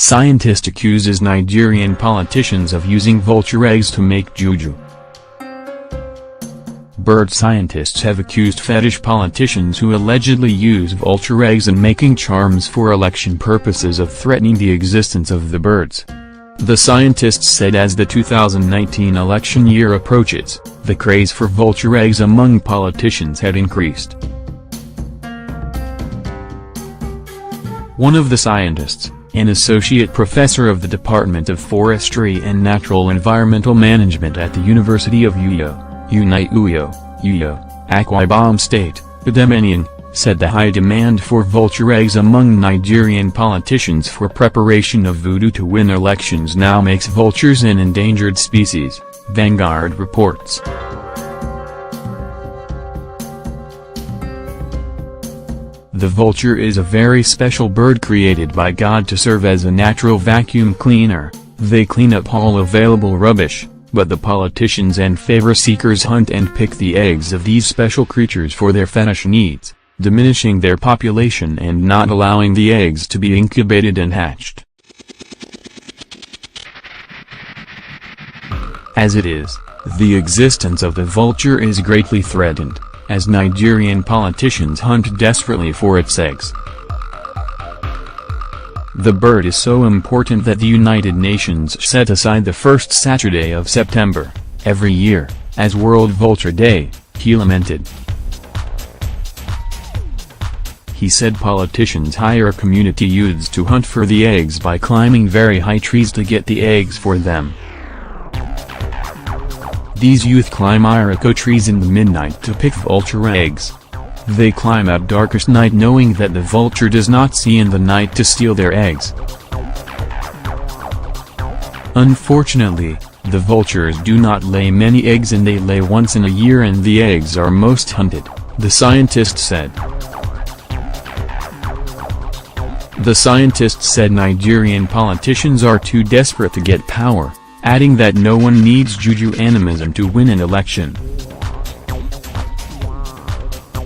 Scientist accuses Nigerian politicians of using vulture eggs to make juju. Bird scientists have accused fetish politicians who allegedly use vulture eggs in making charms for election purposes of threatening the existence of the birds. The scientists said as the 2019 election year approaches, the craze for vulture eggs among politicians had increased. One of the scientists, an associate professor of the Department of Forestry and Natural Environmental Management at the University of Etiowuwan Imoh, Akwa Ibom State, Edem Eniang, said the high demand for vulture eggs among Nigerian politicians for preparation of voodoo to win elections now makes vultures an endangered species, Vanguard reports. The vulture is a very special bird created by God to serve as a natural vacuum cleaner. They clean up all available rubbish, but the politicians and favor seekers hunt and pick the eggs of these special creatures for their fetish needs, diminishing their population and not allowing the eggs to be incubated and hatched. As it is, the existence of the vulture is greatly threatened, as Nigerian politicians hunt desperately for its eggs. The bird is so important that the United Nations set aside the first Saturday of September, every year, as World Vulture Day, he lamented. He said politicians hire community youths to hunt for the eggs by climbing very high trees to get the eggs for them. These youth climb iroko trees in the midnight to pick vulture eggs. They climb at darkest night knowing that the vulture does not see in the night to steal their eggs. Unfortunately, the vultures do not lay many eggs and they lay once in a year and the eggs are most hunted, the scientist said. The scientist said Nigerian politicians are too desperate to get power, adding that no one needs juju animism to win an election.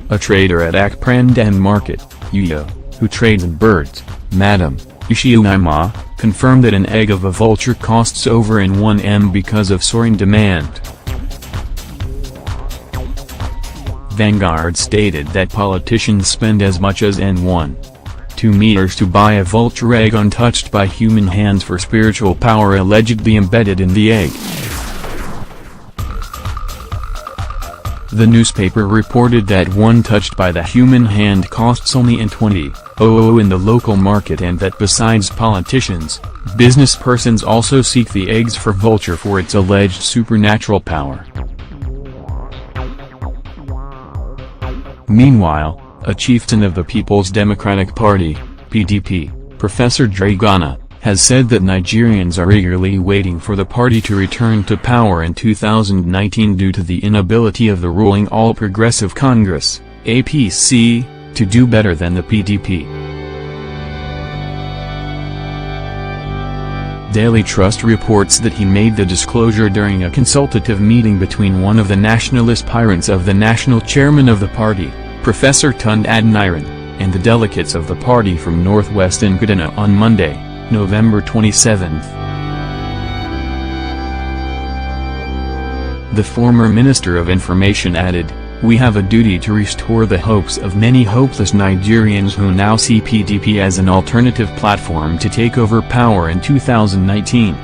A trader at Akparandem Market, who trades in birds, Madam Etiowuwan Imoh, confirmed that an egg of a vulture costs over N1M because of soaring demand. Vanguard stated that politicians spend as much as N1.2 meters to buy a vulture egg untouched by human hands for spiritual power allegedly embedded in the egg. The newspaper reported that one touched by the human hand costs only N20.00 in the local market and that besides politicians, business persons also seek the eggs for vulture for its alleged supernatural power. Meanwhile, a chieftain of the People's Democratic Party, PDP, Professor Jerry Gana, has said that Nigerians are eagerly waiting for the party to return to power in 2019 due to the inability of the ruling All Progressive Congress, APC, to do better than the PDP. Daily Trust reports that he made the disclosure during a consultative meeting between one of the national aspirants of the national chairman of the party, Professor Tunde Adeniran, and the delegates of the party from northwestern Kaduna on Monday, November 27. The former Minister of Information added, "We have a duty to restore the hopes of many hopeless Nigerians who now see PDP as an alternative platform to take over power in 2019.